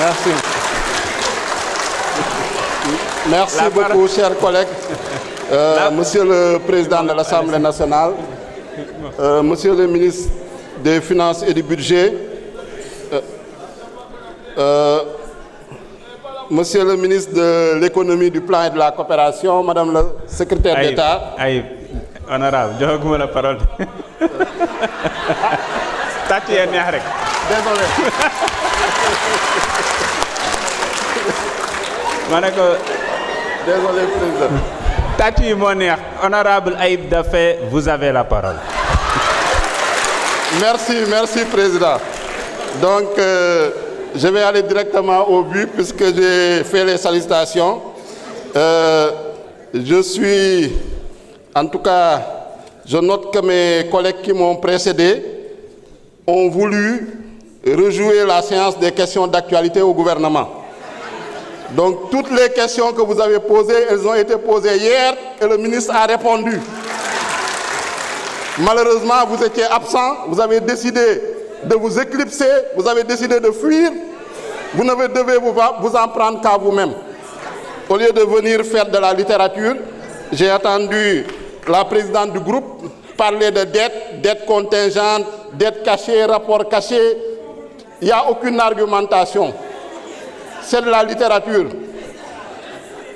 Merci. Merci beaucoup, chers collègues. Monsieur le Président de l'Assemblée nationale, Monsieur le ministre des Finances et du Budget, Monsieur le ministre de l'Économie, du Plan et de la Coopération, Madame la secrétaire d'État. Honorable, je vous la parole. Désolé. Désolé, Président. Tati Moner, honorable Aïb Dafé, vous avez la parole. Merci, Président. Donc, je vais aller directement au but puisque j'ai fait les salutations. En tout cas, je note que mes collègues qui m'ont précédé ont voulu rejouer la séance des questions d'actualité au gouvernement. Donc, toutes les questions que vous avez posées, elles ont été posées hier et le ministre a répondu. Malheureusement, vous étiez absent, vous avez décidé de vous éclipser, vous avez décidé de fuir. Vous ne devez vous en prendre qu'à vous-même. Au lieu de venir faire de la littérature, j'ai entendu la présidente du groupe parler de dettes contingentes, dettes cachées, rapports cachés. Il n'y a aucune argumentation. C'est de la littérature.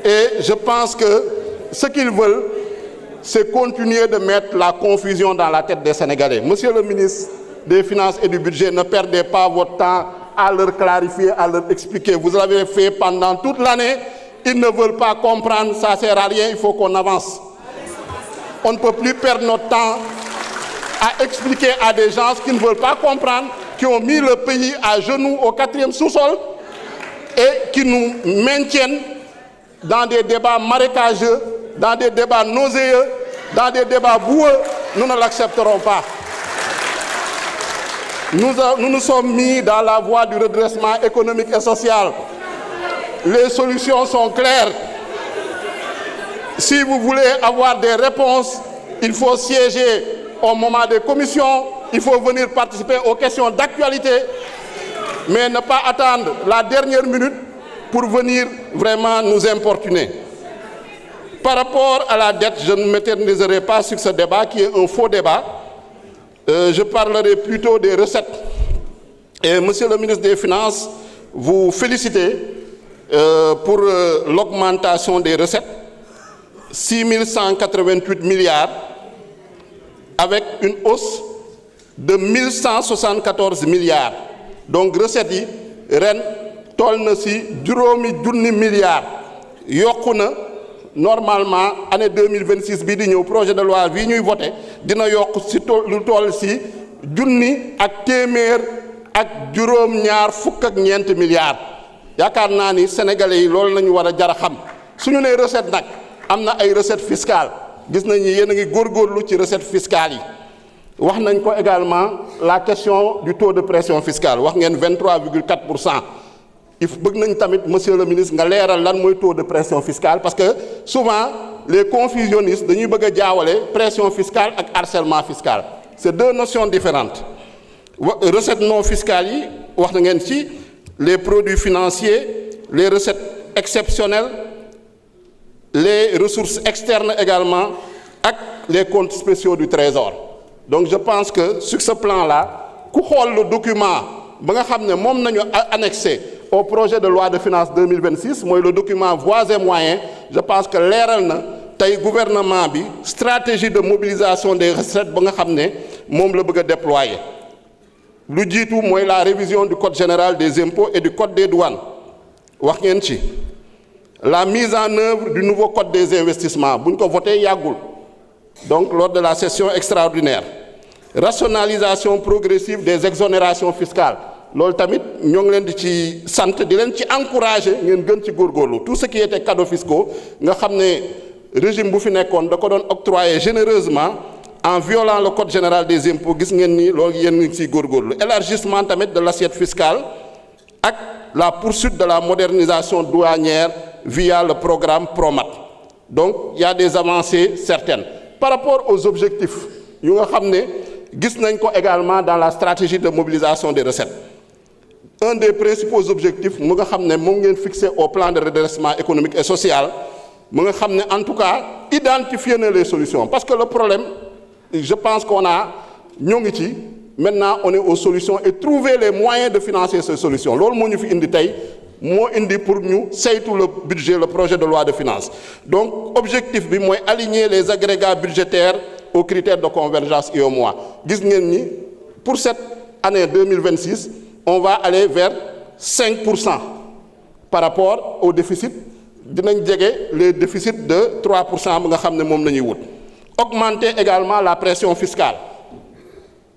Et je pense que ce qu'ils veulent, c'est continuer de mettre la confusion dans la tête des Sénégalais. Monsieur le ministre des Finances et du Budget, ne perdez pas votre temps à leur clarifier, à leur expliquer. Vous l'avez fait pendant toute l'année. Ils ne veulent pas comprendre, ça ne sert à rien, il faut qu'on avance. On ne peut plus perdre notre temps à expliquer à des gens qui ne veulent pas comprendre, qui ont mis le pays à genoux au 4e sous-sol et qui nous maintiennent dans des débats marécageux, dans des débats nauséeux, dans des débats boueux. Nous ne l'accepterons pas. Nous nous sommes mis dans la voie du redressement économique et social. Les solutions sont claires. Si vous voulez avoir des réponses, il faut siéger au moment des commissions, il faut venir participer aux questions d'actualité, mais ne pas attendre la dernière minute pour venir vraiment nous importuner. Par rapport à la dette, je ne m'éterniserai pas sur ce débat qui est un faux débat. Je parlerai plutôt des recettes. Et Monsieur le ministre des Finances, vous félicitez pour l'augmentation des recettes, 6 188 milliards, avec une hausse de 1174 milliards. Donc, recettes yi ren toll na ci juróomi junni milliards yokku na normalement année 2026 bii di ñëw projet de loi bii ñuy voté dina yokk ci lu toll ci junni ak téeméer ak juróom-ñaar fukk ak ñeent milliards. yaakaar naa ni sénégalais yi loolu nañu war a jar a xam suñu nee recette nag am na ay recettes fiscales gis nañ ni yéen a ngi góorgóorlu ci recettes fiscales yi. wax nañ ko également la question du taux de pression fiscale wax ngeen 23,4%. il faut bëgg nañ tamit monsieur le ministre nga leeral lan mooy taux de pression fiscale parce que souvent les confusionnistes dañuy bëgg a jaawale pression fiscale ak harcèlement fiscal. C'est deux notions différentes. Recettes non fiscales yi wax na ngeen ci les produits financiers, les recettes exceptionnelles, les ressources externes également ak les comptes spéciaux du Trésor. Donc je pense que sur ce plan-là, ku xool le document ba nga xam ne moom nañu annexé au projet de loi de finances 2026 mooy le document voies et moyens, je pense que leeral na tey gouvernement bi stratégie de mobilisation des recettes ba nga xam ne moom la bëgg a déployer. lu jiitu mooy la révision du code général des impôts et du code des douanes wax ngeen ci la mise en œuvre du nouveau code des investissements bu ñu ko voté yàggul. Donc, lors de la session extraordinaire, rationalisation progressive des exonérations fiscales. Loolu tamit ñoo ngi leen di ci sant di leen ci encourager ngeen gën ci góorgóorlu tout ce qui était cadeaux fiscaux nga xam ne régime bu fi nekkoon da ko doon octroyer généreusement en violant le code général des impôts gis ngeen ni loolu yéen ngi ciy góorgóorlu. Élargissement tamit de l'assiette fiscale ak la poursuite de la modernisation douanière via le programme PROMAT. Donc, il y a des avancées certaines. Par rapport aux objectifs yu nga xam ne gis nañ ko également dans la stratégie de mobilisation des recettes un des principaux objectifs mu nga xam ne moom ngeen fixé au plan de redressement économique et social mu nga xam ne en tout cas identifier na les solutions parce que le problème je pense qu'on a ñoo ngi ci maintenant on est aux solutions et trouver les moyens de financer ces solutions loolu moo ñu fi indi tey moo indi pour ñu saytu le budget le projet de loi de finances donc objectif bi mooy aligner les agrégats budgétaires aux critères de convergence UEMOA gis ngeen ni pour cette année 2026 on va aller vers 5% par rapport au déficit dinañ jege les déficits de 3% bi nga xam ne moom la ñuy wut augmenter également la pression fiscale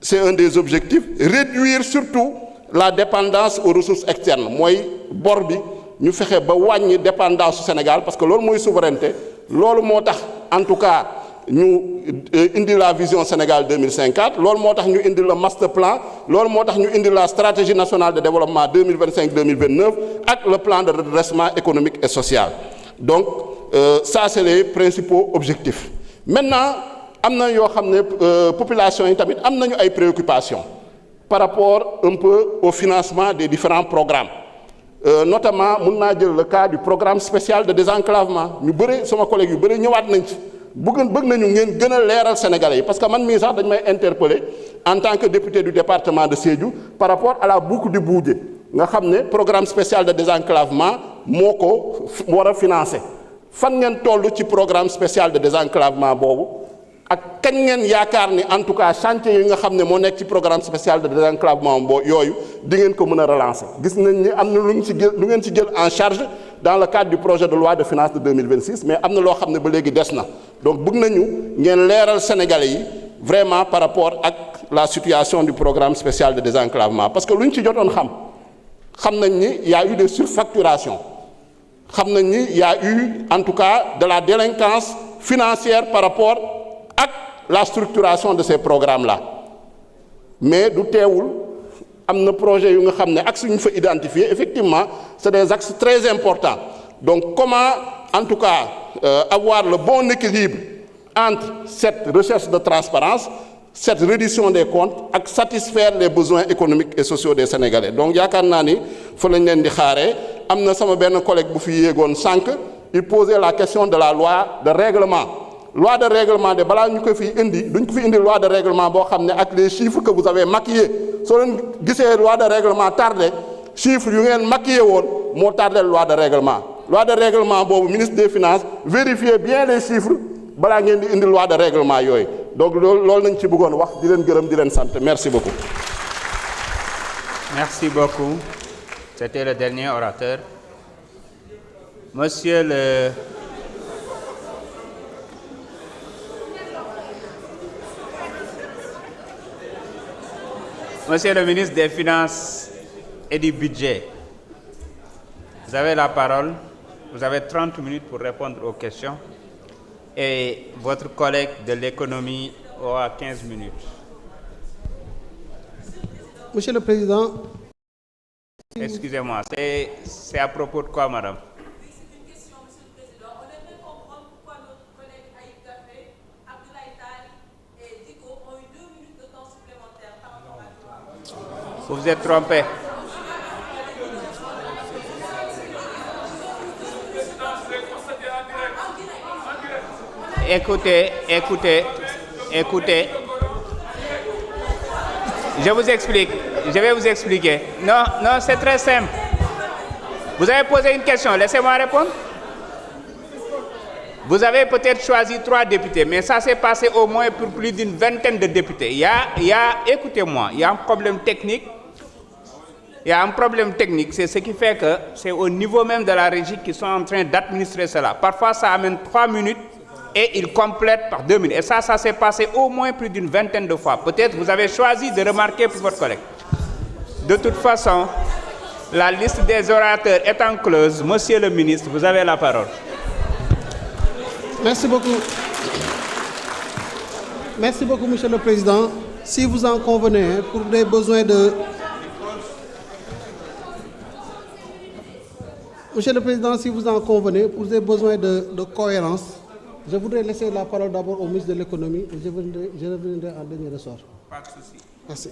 c'est un des objectifs réduire surtout la dépendance aux ressources externes mooy bor bi ñu fexe ba wàññi dépendance au Sénégal parce que loolu mooy souveraineté loolu moo tax en tout cas ñu indi la vision Sénégal 2050 loolu moo tax ñu indi le master plan loolu moo tax ñu indi la stratégie nationale de développement 2025-2029 ak le plan de redressement économique et social donc ça c'est les principaux objectifs maintenant am na yoo xam ne population yi tamit am nañu ay préoccupations par rapport un peu au financement des différents programmes notamment mun naa jël le cas du programme spécial de désenclavement ñu bëri sama collègue yu bëri ñëwaat nañ ci bëgg nañu ngeen gën a leeral Sénégalais yi parce que man mii sax dañ may interpeller en tant que député du département de Sédhiou par rapport à la boucle du Boudjé nga xam ne programme spécial de désenclavement moo ko war a financer fan ngeen toll ci programme spécial de désenclavement boobu ak kañ ngeen yaakaar ni en tout cas chantier yi nga xam ne moo nekk ci programme spécial de désenclavement yooyu di ngeen ko mën a relancer gis nañ ni am na lu ngeen ci jël en charge dans le cadre du projet de loi de finances de 2026 mais am na loo xam ne ba léegi des na donc bëgg nañu ngeen leeral Sénégalais yi vraiment par rapport ak la situation du programme spécial de désenclavement parce que lu ñu ci jotoon xam nañ ni y a eu des surfacturations xam nañ ni y a eu en tout cas de la délinquance financière par rapport ak la structuration de ces programmes-là mais du teewul am na projet yu nga xam ne axes yu ñu fa identifier effectivement c'est des axes très importants donc comment en tout cas avoir le bon équilibre entre cette recherche de transparence cette reddition des comptes ak satisfaire les besoins économiques et sociaux des Sénégalais donc yaakaar naa ni fa lañ leen di xaaree am na sama benn collègue bu fi yéegoon sànq il posait la question de la loi de règlement loi de règlement de balaa ñu ko fi indi duñ ko fi indi loi de règlement boo xam ne ak les chiffres que vous avez maquillés soo leen gisee loi de règlement tardé chiffres yu ngeen maquillé woon moo tardé loi de règlement boobu ministre des finances vérifiez bien les chiffres balaa ngeen di indi loi de règlement yooyu donc loolu nañ ci bëggoon wax di leen gërëm di leen sant merci beaucoup. Merci beaucoup. C'était le dernier orateur. Monsieur le ministre des Finances et du Budget, vous avez la parole. Vous avez 30 minutes pour répondre aux questions. Et votre collègue de l'économie aura 15 minutes. Monsieur le Président. Excusez-moi, c'est à propos de quoi, madame? Oui, c'est une question, Monsieur le Président. On aimerait comprendre pourquoi notre collègue Aïb Daffé, Abdoulaye Tall et Diko ont eu 2 minutes de temps supplémentaires par rapport à toi. Vous vous êtes trompé. Écoutez. Je vous explique. Je vais vous expliquer. Non, c'est très simple. Vous avez posé une question, laissez-moi répondre. Vous avez peut-être choisi 3 députés, mais ça s'est passé au moins pour plus d'une vingtaine de députés. Écoutez-moi, il y a un problème technique. C'est ce qui fait que c'est au niveau même de la régie qu'ils sont en train d'administrer cela. Parfois, ça amène 3 minutes et ils complètent par 2 minutes. Et ça s'est passé au moins plus d'une vingtaine de fois. Peut-être vous avez choisi de remarquer pour votre collègue. De toute façon, la liste des orateurs étant close, Monsieur le ministre, vous avez la parole. Merci beaucoup. Merci beaucoup, Monsieur le Président. Si vous en convenez, pour des besoins de... Monsieur le Président, si vous en convenez, pour des besoins de cohérence, je voudrais laisser la parole d'abord au ministre de l'économie et je reviendrai en dernier ressort. Pas de souci. Merci.